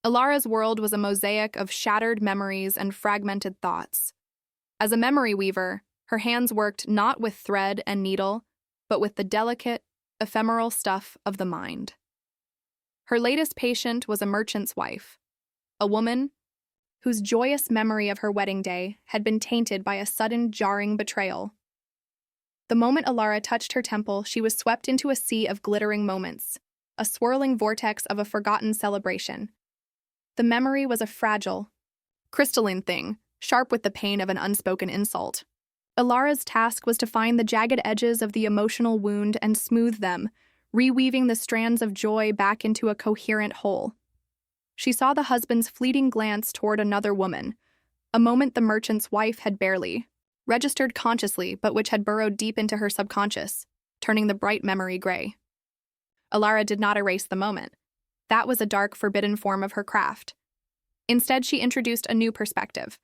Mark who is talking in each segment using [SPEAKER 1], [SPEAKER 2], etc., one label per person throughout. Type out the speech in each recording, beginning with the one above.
[SPEAKER 1] Elara's world was a mosaic of shattered memories and fragmented thoughts. As a memory weaver, her hands worked not with thread and needle, but with the delicate, ephemeral stuff of the mind. Her latest patient was a merchant's wife, a woman whose joyous memory of her wedding day had been tainted by a sudden, jarring betrayal. The moment Elara touched her temple, she was swept into a sea of glittering moments, a swirling vortex of a forgotten celebration. The memory was a fragile, crystalline thing, sharp with the pain of an unspoken insult. Elara's task was to find the jagged edges of the emotional wound and smooth them, reweaving the strands of joy back into a coherent whole. She saw the husband's fleeting glance toward another woman, a moment the merchant's wife had barely registered consciously, but which had burrowed deep into her subconscious, turning the bright memory gray. Elara did not erase the moment. That was a dark, forbidden form of her craft. Instead, she introduced a new perspective,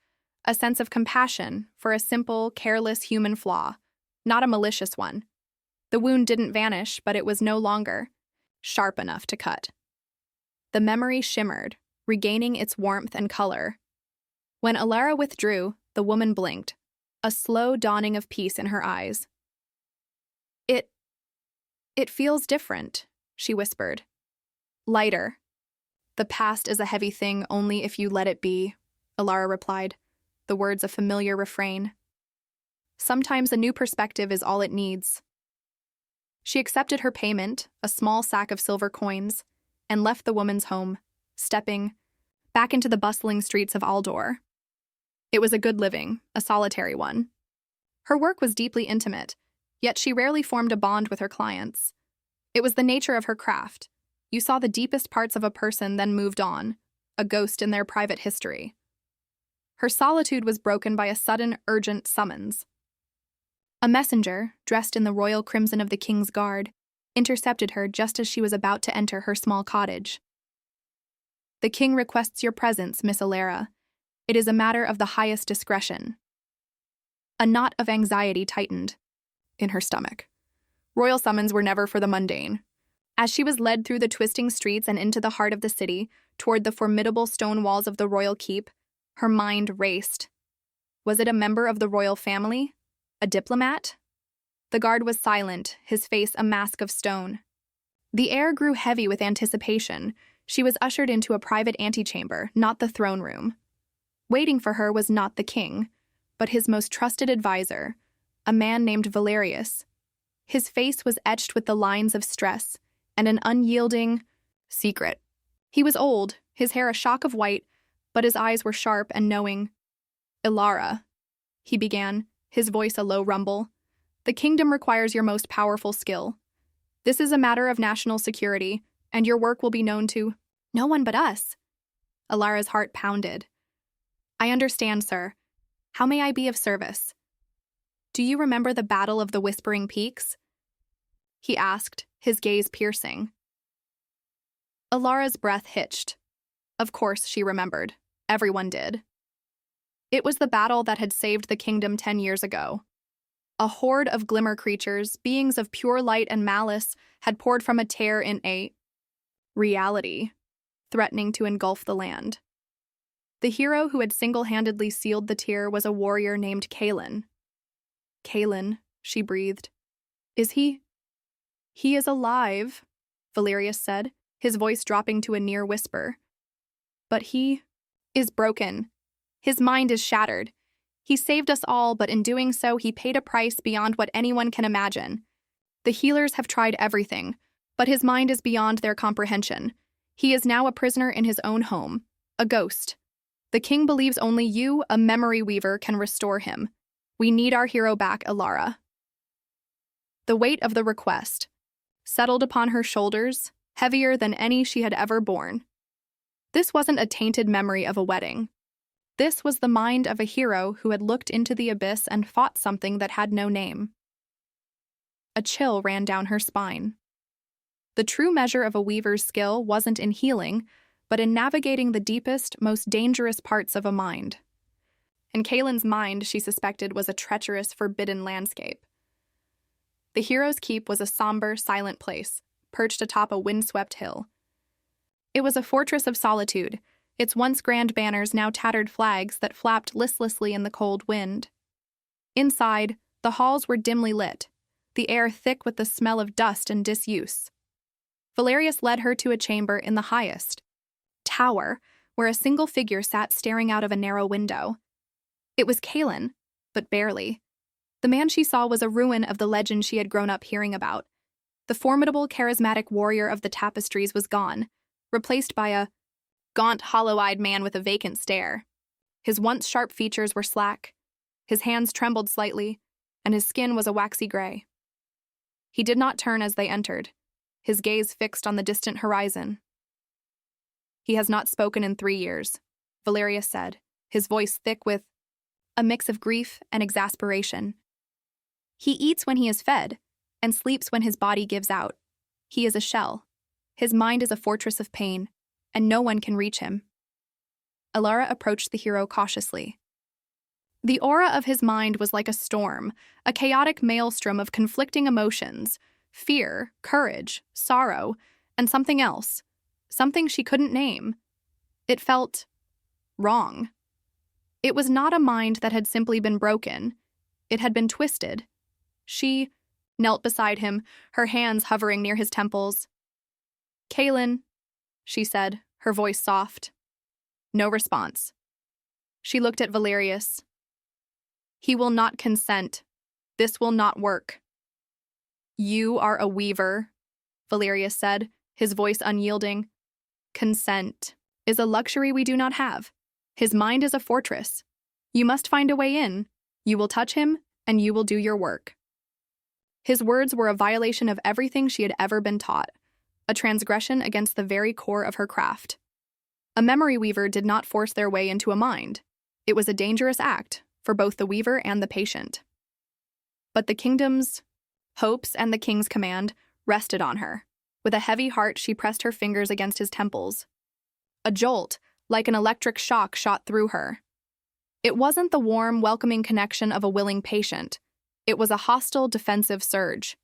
[SPEAKER 1] a sense of compassion for a simple, careless human flaw, not a malicious one. The wound didn't vanish, but it was no longer sharp enough to cut. The memory shimmered, regaining its warmth and color. When Elara withdrew, the woman blinked, a slow dawning of peace in her eyes. It feels different, she whispered. Lighter. The past is a heavy thing only if you let it be, Elara replied, the words a familiar refrain. Sometimes a new perspective is all it needs. She accepted her payment, a small sack of silver coins, and left the woman's home, stepping back into the bustling streets of Aldor. It was a good living, a solitary one. Her work was deeply intimate, yet she rarely formed a bond with her clients. It was the nature of her craft. You saw the deepest parts of a person, then moved on, a ghost in their private history. Her solitude was broken by a sudden, urgent summons. A messenger, dressed in the royal crimson of the king's guard, intercepted her just as she was about to enter her small cottage. The king requests your presence, Miss Elara. It is a matter of the highest discretion. A knot of anxiety tightened in her stomach. Royal summons were never for the mundane. As she was led through the twisting streets and into the heart of the city, toward the formidable stone walls of the royal keep, her mind raced. Was it a member of the royal family? A diplomat? The guard was silent, his face a mask of stone. The air grew heavy with anticipation. She was ushered into a private antechamber, not the throne room. Waiting for her was not the king, but his most trusted advisor, a man named Valerius. His face was etched with the lines of stress and an unyielding secret. He was old, his hair a shock of white, but his eyes were sharp and knowing. Elara, he began, his voice a low rumble. The kingdom requires your most powerful skill. This is a matter of national security, and your work will be known to no one but us. Elara's heart pounded. I understand, sir. How may I be of service? Do you remember the Battle of the Whispering Peaks? He asked, his gaze piercing. Elara's breath hitched. Of course she remembered. Everyone did. It was the battle that had saved the kingdom 10 years ago. A horde of glimmer creatures, beings of pure light and malice, had poured from a tear in a reality, threatening to engulf the land. The hero who had single-handedly sealed the tear was a warrior named Kaelen. Kaelen, she breathed. Is he? He is alive, Valerius said, his voice dropping to a near whisper. But he is broken. His mind is shattered. He saved us all, but in doing so, he paid a price beyond what anyone can imagine. The healers have tried everything, but his mind is beyond their comprehension. He is now a prisoner in his own home, a ghost. The king believes only you, a memory weaver, can restore him. We need our hero back, Elara. The weight of the request settled upon her shoulders, heavier than any she had ever borne. This wasn't a tainted memory of a wedding. This was the mind of a hero who had looked into the abyss and fought something that had no name. A chill ran down her spine. The true measure of a weaver's skill wasn't in healing, but in navigating the deepest, most dangerous parts of a mind. And Kaelen's mind, she suspected, was a treacherous, forbidden landscape. The hero's keep was a somber, silent place, perched atop a windswept hill. It was a fortress of solitude, its once grand banners now tattered flags that flapped listlessly in the cold wind. Inside, the halls were dimly lit, the air thick with the smell of dust and disuse. Valerius led her to a chamber in the highest tower, where a single figure sat staring out of a narrow window. It was Kaelen, but barely. The man she saw was a ruin of the legend she had grown up hearing about. The formidable, charismatic warrior of the tapestries was gone, replaced by a gaunt, hollow-eyed man with a vacant stare. His once sharp features were slack, his hands trembled slightly, and his skin was a waxy gray. He did not turn as they entered, his gaze fixed on the distant horizon. "He has not spoken in 3 years," Valerius said, his voice thick with a mix of grief and exasperation. "He eats when he is fed, and sleeps when his body gives out. He is a shell. His mind is a fortress of pain, and no one can reach him." Elara approached the hero cautiously. The aura of his mind was like a storm, a chaotic maelstrom of conflicting emotions, fear, courage, sorrow, and something else, something she couldn't name. It felt wrong. It was not a mind that had simply been broken. It had been twisted. She knelt beside him, her hands hovering near his temples. "Kaelen," she said, her voice soft. No response. She looked at Valerius. "He will not consent. This will not work." "You are a weaver," Valerius said, his voice unyielding. "Consent is a luxury we do not have. His mind is a fortress. You must find a way in. You will touch him, and you will do your work." His words were a violation of everything she had ever been taught, a transgression against the very core of her craft. A memory weaver did not force their way into a mind. It was a dangerous act for both the weaver and the patient. But the kingdom's hopes and the king's command rested on her. With a heavy heart, she pressed her fingers against his temples. A jolt, like an electric shock, shot through her. It wasn't the warm, welcoming connection of a willing patient. It was a hostile, defensive surge.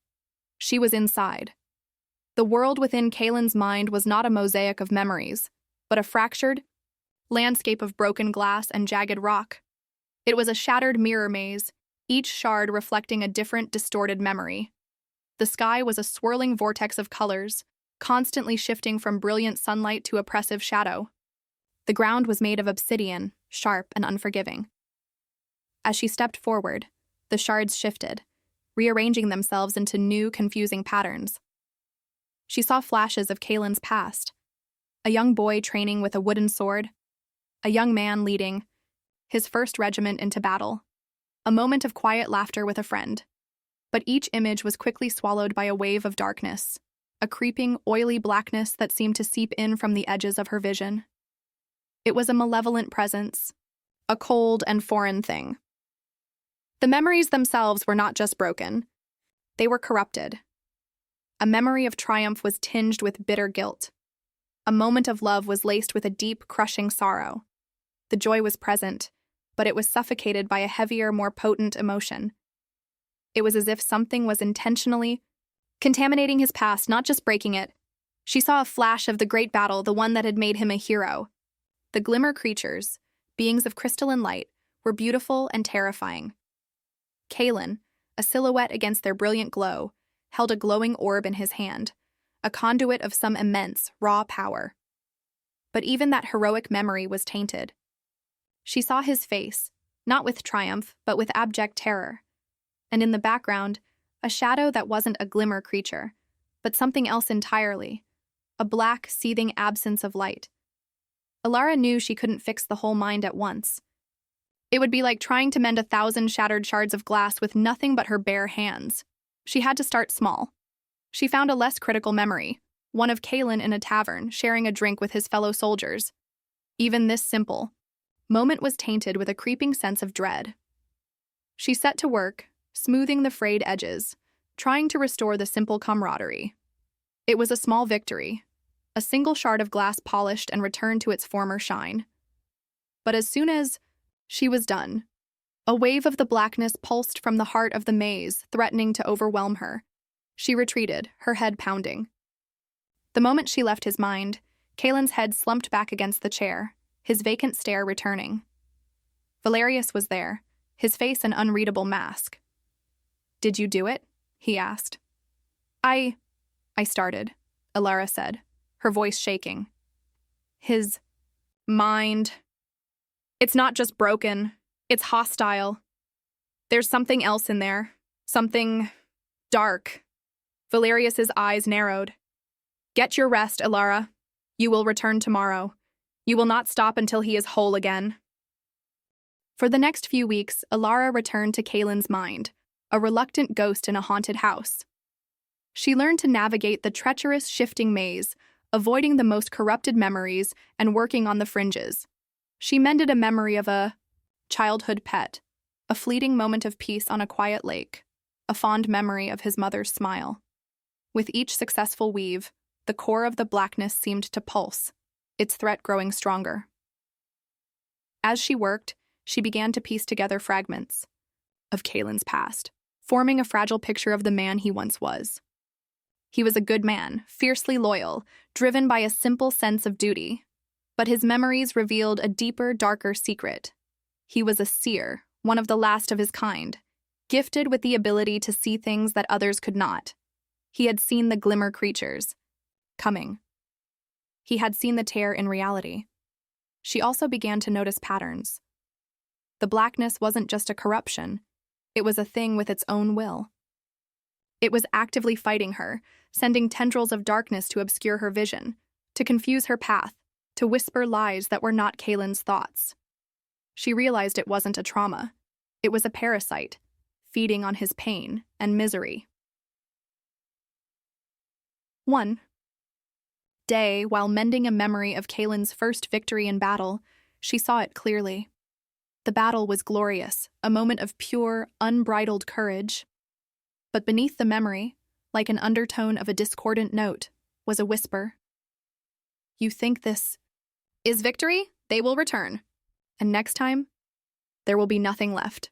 [SPEAKER 1] She was inside. The world within Kaelen's mind was not a mosaic of memories, but a fractured landscape of broken glass and jagged rock. It was a shattered mirror maze, each shard reflecting a different, distorted memory. The sky was a swirling vortex of colors, constantly shifting from brilliant sunlight to oppressive shadow. The ground was made of obsidian, sharp and unforgiving. As she stepped forward, the shards shifted, rearranging themselves into new, confusing patterns. She saw flashes of Kaelen's past. A young boy training with a wooden sword, a young man leading his first regiment into battle, a moment of quiet laughter with a friend. But each image was quickly swallowed by a wave of darkness, a creeping, oily blackness that seemed to seep in from the edges of her vision. It was a malevolent presence, a cold and foreign thing. The memories themselves were not just broken, they were corrupted. A memory of triumph was tinged with bitter guilt. A moment of love was laced with a deep, crushing sorrow. The joy was present, but it was suffocated by a heavier, more potent emotion. It was as if something was intentionally contaminating his past, not just breaking it. She saw a flash of the great battle, the one that had made him a hero. The glimmer creatures, beings of crystalline light, were beautiful and terrifying. Kaelen, a silhouette against their brilliant glow, held a glowing orb in his hand, a conduit of some immense, raw power. But even that heroic memory was tainted. She saw his face, not with triumph, but with abject terror. And in the background, a shadow that wasn't a glimmer creature, but something else entirely, a black, seething absence of light. Elara knew she couldn't fix the whole mind at once. It would be like trying to mend 1,000 shattered shards of glass with nothing but her bare hands. She had to start small. She found a less critical memory, one of Kaelen in a tavern, sharing a drink with his fellow soldiers. Even this simple moment was tainted with a creeping sense of dread. She set to work, smoothing the frayed edges, trying to restore the simple camaraderie. It was a small victory, a single shard of glass polished and returned to its former shine. But as soon as she was done, a wave of the blackness pulsed from the heart of the maze, threatening to overwhelm her. She retreated, her head pounding. The moment she left his mind, Kaelen's head slumped back against the chair, his vacant stare returning. Valerius was there, his face an unreadable mask. "Did you do it?" he asked. I started, Elara said, her voice shaking. His mind. It's not just broken, it's hostile. There's something else in there, something dark. Valerius's eyes narrowed. "Get your rest, Elara. You will return tomorrow. You will not stop until he is whole again." For the next few weeks, Elara returned to Kaelen's mind, a reluctant ghost in a haunted house. She learned to navigate the treacherous, shifting maze, avoiding the most corrupted memories and working on the fringes. She mended a memory of a childhood pet, a fleeting moment of peace on a quiet lake, a fond memory of his mother's smile. With each successful weave, the core of the blackness seemed to pulse, its threat growing stronger. As she worked, she began to piece together fragments of Kaelen's past, forming a fragile picture of the man he once was. He was a good man, fiercely loyal, driven by a simple sense of duty. But his memories revealed a deeper, darker secret. He was a seer, one of the last of his kind, gifted with the ability to see things that others could not. He had seen the glimmer creatures coming. He had seen the tear in reality. She also began to notice patterns. The blackness wasn't just a corruption, it was a thing with its own will. It was actively fighting her, sending tendrils of darkness to obscure her vision, to confuse her path, to whisper lies that were not Kaelen's thoughts. She realized it wasn't a trauma. It was a parasite, feeding on his pain and misery. One day, while mending a memory of Kaelen's first victory in battle, she saw it clearly. The battle was glorious, a moment of pure, unbridled courage. But beneath the memory, like an undertone of a discordant note, was a whisper. "You think this is victory? They will return. And next time, there will be nothing left."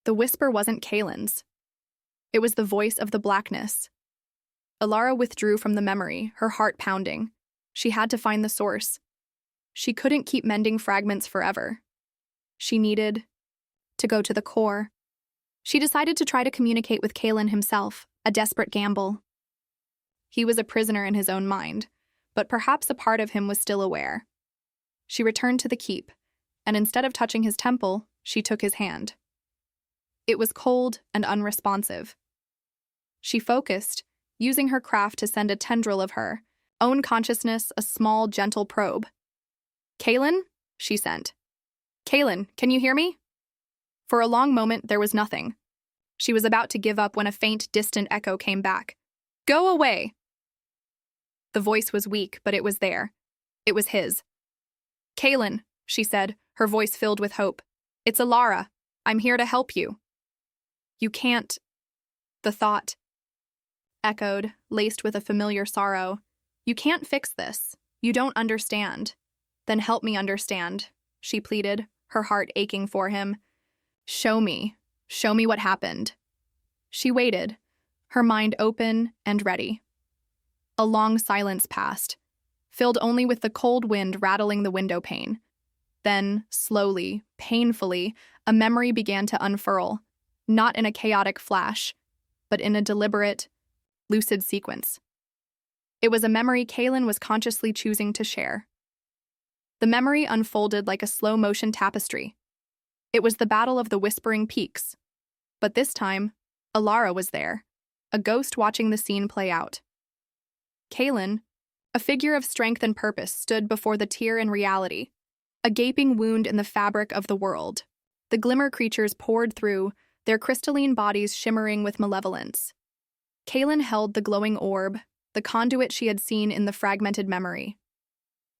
[SPEAKER 1] The whisper wasn't Kaelen's. It was the voice of the blackness. Elara withdrew from the memory, her heart pounding. She had to find the source. She couldn't keep mending fragments forever. She needed to go to the core. She decided to try to communicate with Kaelen himself, a desperate gamble. He was a prisoner in his own mind, but perhaps a part of him was still aware. She returned to the keep, and instead of touching his temple, she took his hand. It was cold and unresponsive. She focused, using her craft to send a tendril of her own consciousness a small, gentle probe. "Kaelen?" she sent. "Kaelen, can you hear me?" For a long moment, there was nothing. She was about to give up when a faint, distant echo came back. "Go away!" The voice was weak, but it was there. It was his. "Kaelen," she said, her voice filled with hope. "It's Elara. I'm here to help you." "You can't." The thought echoed, laced with a familiar sorrow. "You can't fix this. You don't understand." "Then help me understand," she pleaded, her heart aching for him. Show me what happened." She waited, her mind open and ready. A long silence passed, filled only with the cold wind rattling the window pane. Then, slowly, painfully, a memory began to unfurl, not in a chaotic flash, but in a deliberate, lucid sequence. It was a memory Kaelen was consciously choosing to share. The memory unfolded like a slow-motion tapestry. It was the battle of the Whispering Peaks. But this time, Elara was there, a ghost watching the scene play out. Kaelen, a figure of strength and purpose, stood before the tear in reality, a gaping wound in the fabric of the world. The glimmer creatures poured through, their crystalline bodies shimmering with malevolence. Kaelen held the glowing orb, the conduit she had seen in the fragmented memory.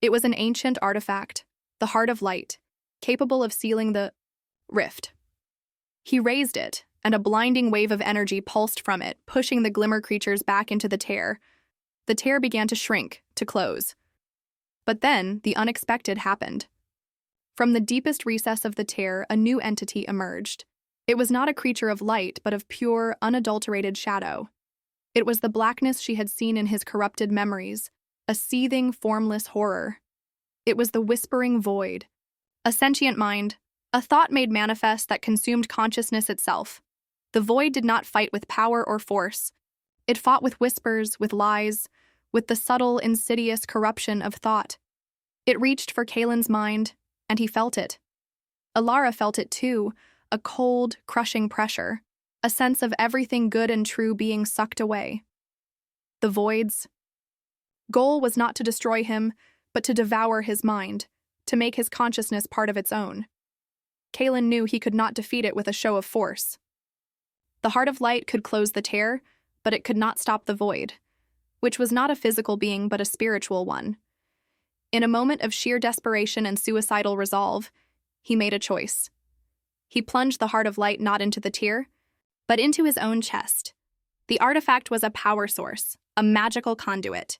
[SPEAKER 1] It was an ancient artifact, the Heart of Light, capable of sealing the rift. He raised it, and a blinding wave of energy pulsed from it, pushing the glimmer creatures back into the tear. The tear began to shrink, to close. But then, the unexpected happened. From the deepest recess of the tear, a new entity emerged. It was not a creature of light, but of pure, unadulterated shadow. It was the blackness she had seen in his corrupted memories, a seething, formless horror. It was the whispering void, a sentient mind, a thought made manifest that consumed consciousness itself. The void did not fight with power or force. It fought with whispers, with lies, with the subtle, insidious corruption of thought. It reached for Kaelen's mind, and he felt it. Elara felt it too, a cold, crushing pressure, a sense of everything good and true being sucked away. The void's goal was not to destroy him, but to devour his mind, to make his consciousness part of its own. Kaelen knew he could not defeat it with a show of force. The heart of light could close the tear, but it could not stop the void, which was not a physical being but a spiritual one. In a moment of sheer desperation and suicidal resolve, he made a choice. He plunged the heart of light not into the tear, but into his own chest. The artifact was a power source, a magical conduit.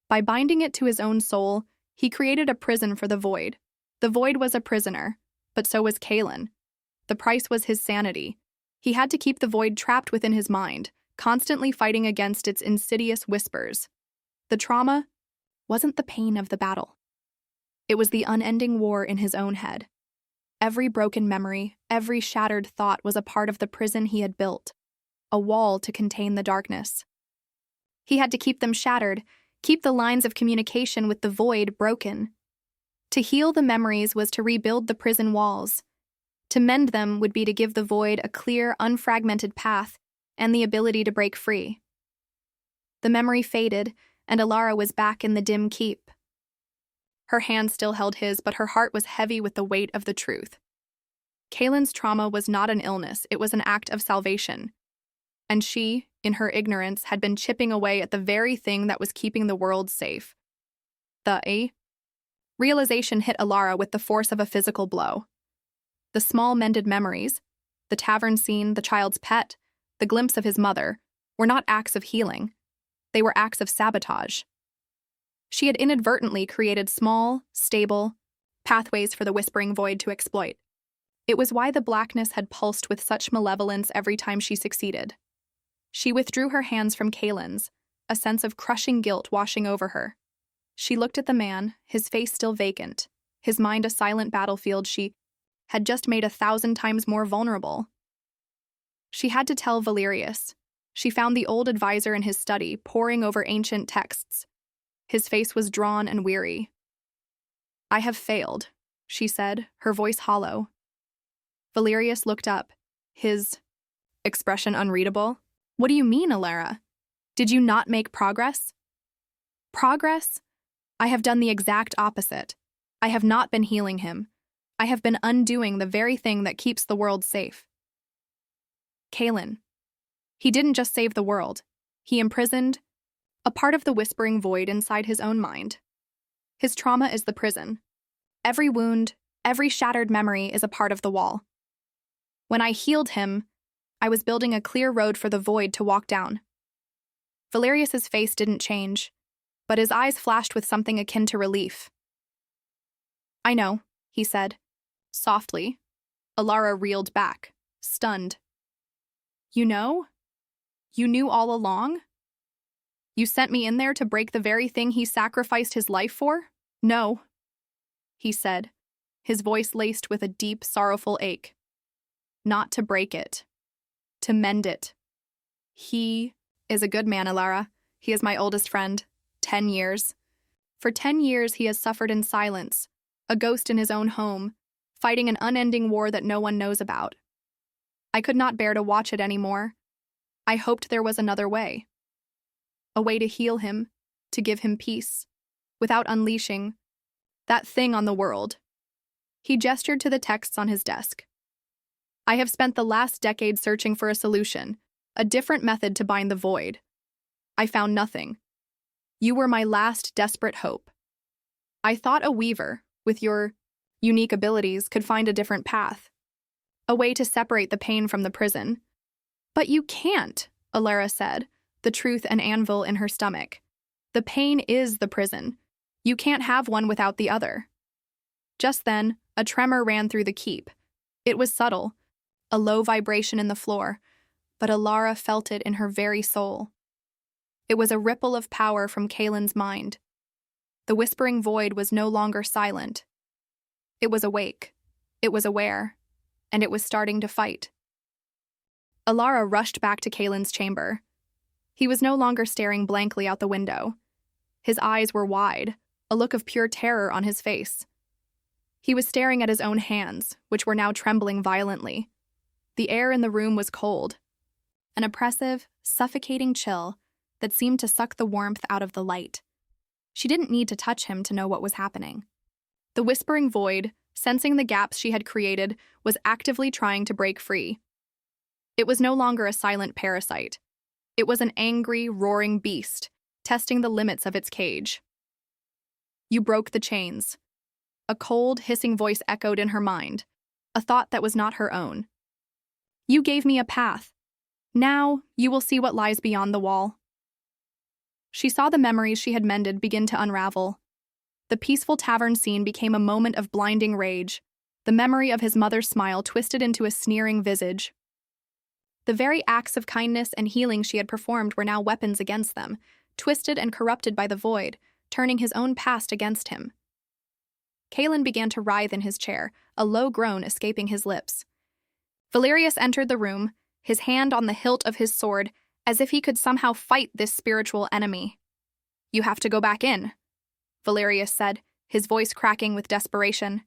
[SPEAKER 1] By binding it to his own soul, he created a prison for the void. The void was a prisoner, but so was Kaelen. The price was his sanity. He had to keep the void trapped within his mind, constantly fighting against its insidious whispers. The trauma wasn't the pain of the battle. It was the unending war in his own head. Every broken memory, every shattered thought was a part of the prison he had built, a wall to contain the darkness. He had to keep them shattered, keep the lines of communication with the void broken. To heal the memories was to rebuild the prison walls. To mend them would be to give the void a clear, unfragmented path and the ability to break free. The memory faded, and Elara was back in the dim keep. Her hand still held his, but her heart was heavy with the weight of the truth. Kaelen's trauma was not an illness, it was an act of salvation. And she, in her ignorance, had been chipping away at the very thing that was keeping the world safe. The realization hit Elara with the force of a physical blow. The small mended memories, the tavern scene, the child's pet, the glimpse of his mother, were not acts of healing. They were acts of sabotage. She had inadvertently created small, stable pathways for the whispering void to exploit. It was why the blackness had pulsed with such malevolence every time she succeeded. She withdrew her hands from Kaelen's, a sense of crushing guilt washing over her. She looked at the man, his face still vacant, his mind a silent battlefield she had just made 1,000 times more vulnerable. She had to tell Valerius. She found the old advisor in his study, poring over ancient texts. His face was drawn and weary. "I have failed," she said, her voice hollow. Valerius looked up, his expression unreadable. "What do you mean, Elara? Did you not make progress?" "Progress? I have done the exact opposite. I have not been healing him. I have been undoing the very thing that keeps the world safe." Kaelen. He didn't just save the world. He imprisoned a part of the whispering void inside his own mind. His trauma is the prison. Every wound, every shattered memory is a part of the wall. When I healed him, I was building a clear road for the void to walk down. Valerius's face didn't change, but his eyes flashed with something akin to relief. "I know," he said, softly. Elara reeled back, stunned. "You know? You knew all along? You sent me in there to break the very thing he sacrificed his life for?" "No," he said, his voice laced with a deep, sorrowful ache. "Not to break it. To mend it. He is a good man, Elara. He is my oldest friend. 10 years. For 10 years he has suffered in silence, a ghost in his own home, fighting an unending war that no one knows about. I could not bear to watch it anymore. I hoped there was another way. A way to heal him, to give him peace, without unleashing that thing on the world." He gestured to the texts on his desk. "I have spent the last decade searching for a solution, a different method to bind the void. I found nothing. You were my last desperate hope. I thought a weaver, with your unique abilities, could find a different path, a way to separate the pain from the prison. But you can't," Elara said, the truth an anvil in her stomach. "The pain is the prison. You can't have one without the other." Just then, a tremor ran through the keep. It was subtle, a low vibration in the floor, but Elara felt it in her very soul. It was a ripple of power from Kaelen's mind. The whispering void was no longer silent. It was awake. It was aware. And it was starting to fight. Elara rushed back to Kaelen's chamber. He was no longer staring blankly out the window. His eyes were wide, a look of pure terror on his face. He was staring at his own hands, which were now trembling violently. The air in the room was cold, an oppressive, suffocating chill that seemed to suck the warmth out of the light. She didn't need to touch him to know what was happening. The whispering void, sensing the gaps she had created, was actively trying to break free. It was no longer a silent parasite. It was an angry, roaring beast, testing the limits of its cage. "You broke the chains." A cold, hissing voice echoed in her mind, a thought that was not her own. "You gave me a path. Now you will see what lies beyond the wall." She saw the memories she had mended begin to unravel. The peaceful tavern scene became a moment of blinding rage, the memory of his mother's smile twisted into a sneering visage. The very acts of kindness and healing she had performed were now weapons against them, twisted and corrupted by the void, turning his own past against him. Kaelen began to writhe in his chair, a low groan escaping his lips. Valerius entered the room, his hand on the hilt of his sword, as if he could somehow fight this spiritual enemy. "You have to go back in," Valerius said, his voice cracking with desperation.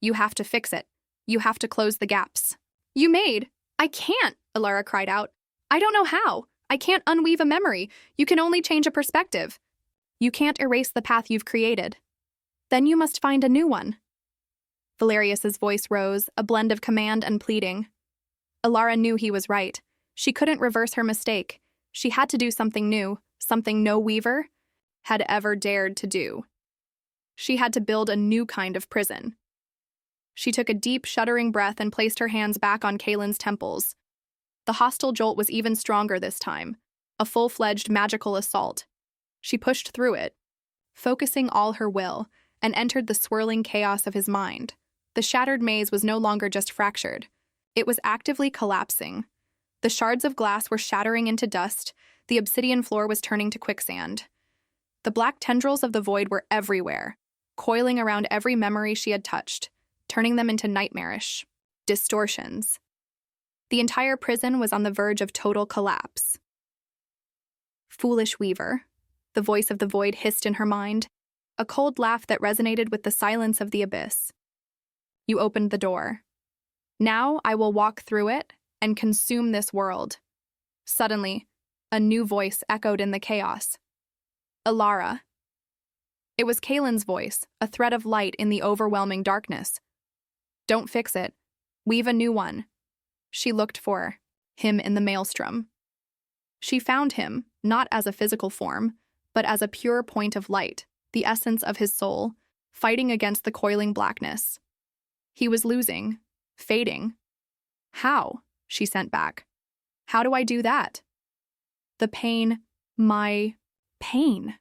[SPEAKER 1] "You have to fix it. You have to close the gaps." "You made. I can't," Elara cried out. "I don't know how. I can't unweave a memory. You can only change a perspective. You can't erase the path you've created. Then you must find a new one." Valerius's voice rose, a blend of command and pleading. Elara knew he was right. She couldn't reverse her mistake. She had to do something new, something no weaver had ever dared to do. She had to build a new kind of prison. She took a deep, shuddering breath and placed her hands back on Kaelen's temples. The hostile jolt was even stronger this time, a full-fledged magical assault. She pushed through it, focusing all her will, and entered the swirling chaos of his mind. The shattered maze was no longer just fractured. It was actively collapsing. The shards of glass were shattering into dust, the obsidian floor was turning to quicksand. The black tendrils of the void were everywhere, coiling around every memory she had touched, turning them into nightmarish distortions. The entire prison was on the verge of total collapse. "Foolish weaver," the voice of the void hissed in her mind, a cold laugh that resonated with the silence of the abyss. "You opened the door. Now I will walk through it and consume this world." Suddenly, a new voice echoed in the chaos. "Elara." It was Kaelen's voice, a thread of light in the overwhelming darkness. "Don't fix it. Weave a new one." She looked for him in the maelstrom. She found him, not as a physical form, but as a pure point of light, the essence of his soul, fighting against the coiling blackness. He was losing, fading. "How?" she sent back. "How do I do that?" "The pain, my pain."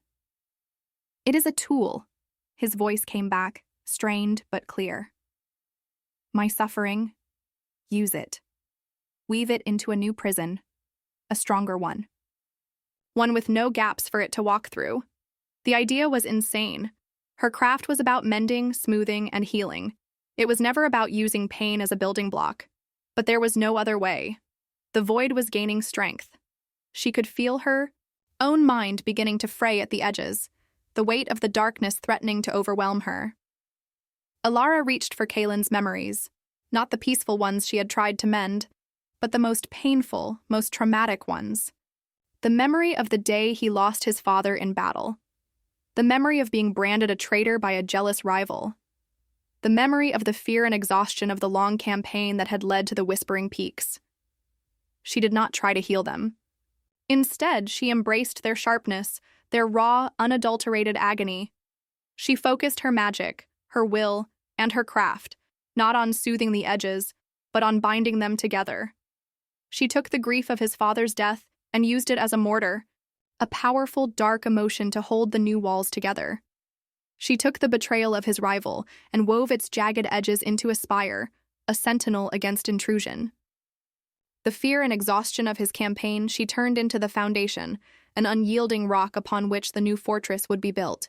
[SPEAKER 1] "It is a tool," his voice came back, strained but clear. "My suffering, use it. Weave it into a new prison, a stronger one. One with no gaps for it to walk through." The idea was insane. Her craft was about mending, smoothing, and healing. It was never about using pain as a building block. But there was no other way. The void was gaining strength. She could feel her own mind beginning to fray at the edges, the weight of the darkness threatening to overwhelm her. Elara reached for Kaelen's memories, not the peaceful ones she had tried to mend, but the most painful, most traumatic ones. The memory of the day he lost his father in battle. The memory of being branded a traitor by a jealous rival. The memory of the fear and exhaustion of the long campaign that had led to the Whispering Peaks. She did not try to heal them. Instead, she embraced their sharpness, their raw, unadulterated agony. She focused her magic, her will, and her craft, not on soothing the edges, but on binding them together. She took the grief of his father's death and used it as a mortar, a powerful, dark emotion to hold the new walls together. She took the betrayal of his rival and wove its jagged edges into a spire, a sentinel against intrusion. The fear and exhaustion of his campaign she turned into the foundation, an unyielding rock upon which the new fortress would be built.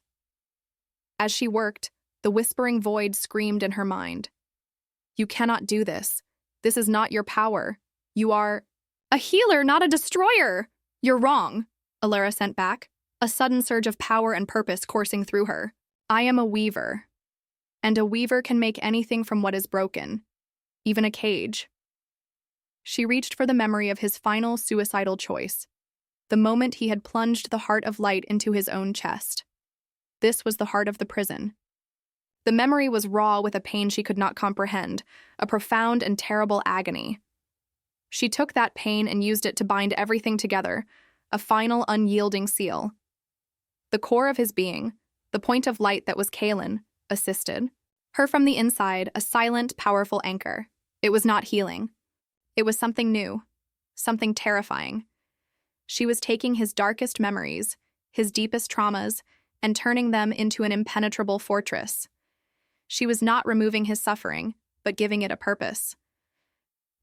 [SPEAKER 1] As she worked, the whispering void screamed in her mind. You cannot do this. This is not your power. You are a healer, not a destroyer. You're wrong, Elara sent back, a sudden surge of power and purpose coursing through her. I am a weaver, and a weaver can make anything from what is broken, even a cage. She reached for the memory of his final suicidal choice, the moment he had plunged the heart of light into his own chest. This was the heart of the prison. The memory was raw with a pain she could not comprehend, a profound and terrible agony. She took that pain and used it to bind everything together, a final unyielding seal. The core of his being, the point of light that was Kaelen, assisted her from the inside, a silent, powerful anchor. It was not healing. It was something new, something terrifying. She was taking his darkest memories, his deepest traumas, and turning them into an impenetrable fortress. She was not removing his suffering, but giving it a purpose.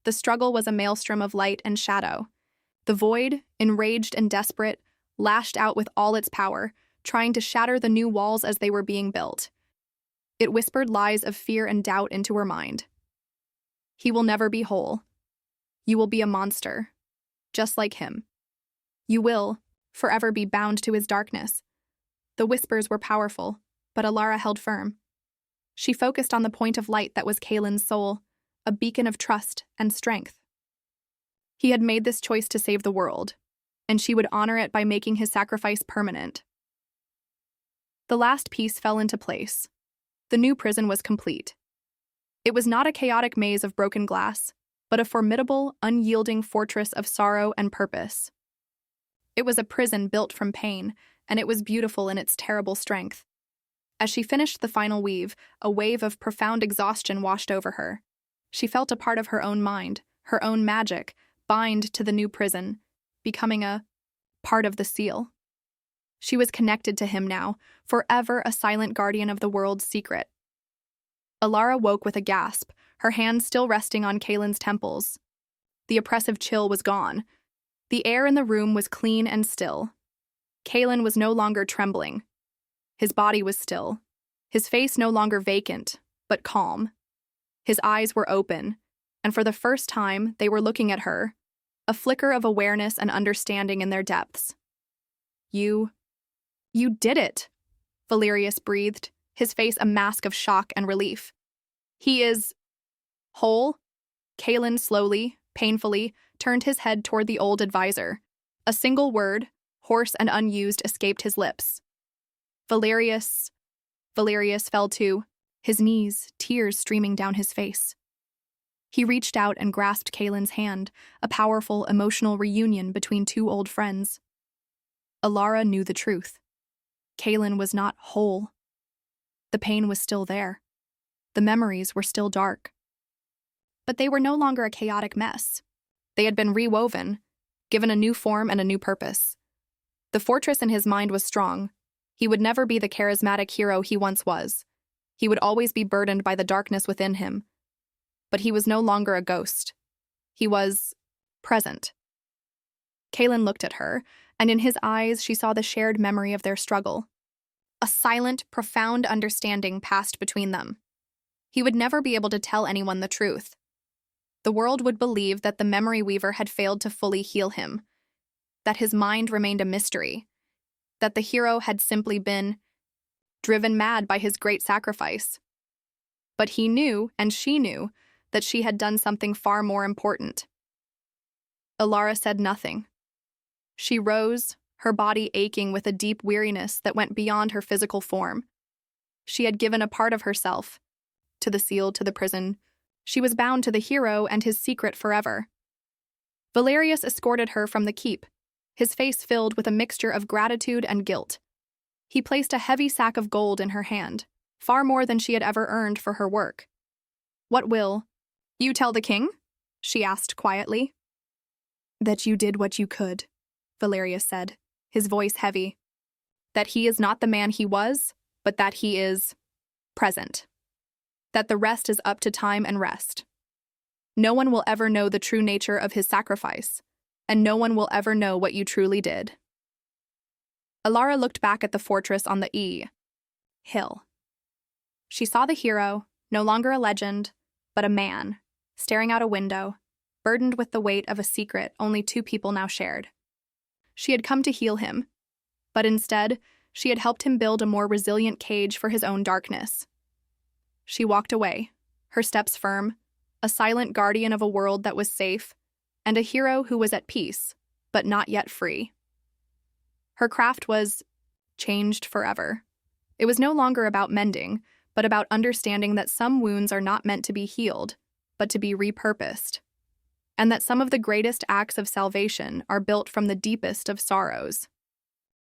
[SPEAKER 1] The struggle was a maelstrom of light and shadow. The void, enraged and desperate, lashed out with all its power, trying to shatter the new walls as they were being built. It whispered lies of fear and doubt into her mind. He will never be whole. You will be a monster, just like him. You will forever be bound to his darkness. The whispers were powerful, but Elara held firm. She focused on the point of light that was Kaelen's soul, a beacon of trust and strength. He had made this choice to save the world, and she would honor it by making his sacrifice permanent. The last piece fell into place. The new prison was complete. It was not a chaotic maze of broken glass, but a formidable, unyielding fortress of sorrow and purpose. It was a prison built from pain, and it was beautiful in its terrible strength. As she finished the final weave, a wave of profound exhaustion washed over her. She felt a part of her own mind, her own magic, bind to the new prison, becoming a part of the seal. She was connected to him now, forever a silent guardian of the world's secret. Elara woke with a gasp, her hands still resting on Kaelen's temples. The oppressive chill was gone. The air in the room was clean and still. Kaelen was no longer trembling. His body was still. His face no longer vacant, but calm. His eyes were open, and for the first time, they were looking at her, a flicker of awareness and understanding in their depths. You did it, Valerius breathed, his face a mask of shock and relief. He is whole? Kaelen slowly, painfully, turned his head toward the old advisor. A single word, hoarse and unused, escaped his lips. Valerius fell to his knees, tears streaming down his face. He reached out and grasped Kaelen's hand, a powerful, emotional reunion between two old friends. Elara knew the truth. Kaelen was not whole. The pain was still there. The memories were still dark. But they were no longer a chaotic mess. They had been rewoven, given a new form and a new purpose. The fortress in his mind was strong. He would never be the charismatic hero he once was. He would always be burdened by the darkness within him. But he was no longer a ghost. He was present. Kaelen looked at her, and in his eyes she saw the shared memory of their struggle. A silent, profound understanding passed between them. He would never be able to tell anyone the truth. The world would believe that the memory weaver had failed to fully heal him, that his mind remained a mystery, that the hero had simply been driven mad by his great sacrifice. But he knew, and she knew, that she had done something far more important. Elara said nothing. She rose, her body aching with a deep weariness that went beyond her physical form. She had given a part of herself to the seal, to the prison. She was bound to the hero and his secret forever. Valerius escorted her from the keep, his face filled with a mixture of gratitude and guilt. He placed a heavy sack of gold in her hand, far more than she had ever earned for her work. "What will you tell the king?" she asked quietly. "That you did what you could," Valerius said, his voice heavy. "That he is not the man he was, but that he is present. That the rest is up to time and rest. No one will ever know the true nature of his sacrifice, and no one will ever know what you truly did." Elara looked back at the fortress on the hill. She saw the hero, no longer a legend, but a man, staring out a window, burdened with the weight of a secret only two people now shared. She had come to heal him, but instead, she had helped him build a more resilient cage for his own darkness. She walked away, her steps firm, a silent guardian of a world that was safe, and a hero who was at peace, but not yet free. Her craft was changed forever. It was no longer about mending, but about understanding that some wounds are not meant to be healed, but to be repurposed, and that some of the greatest acts of salvation are built from the deepest of sorrows.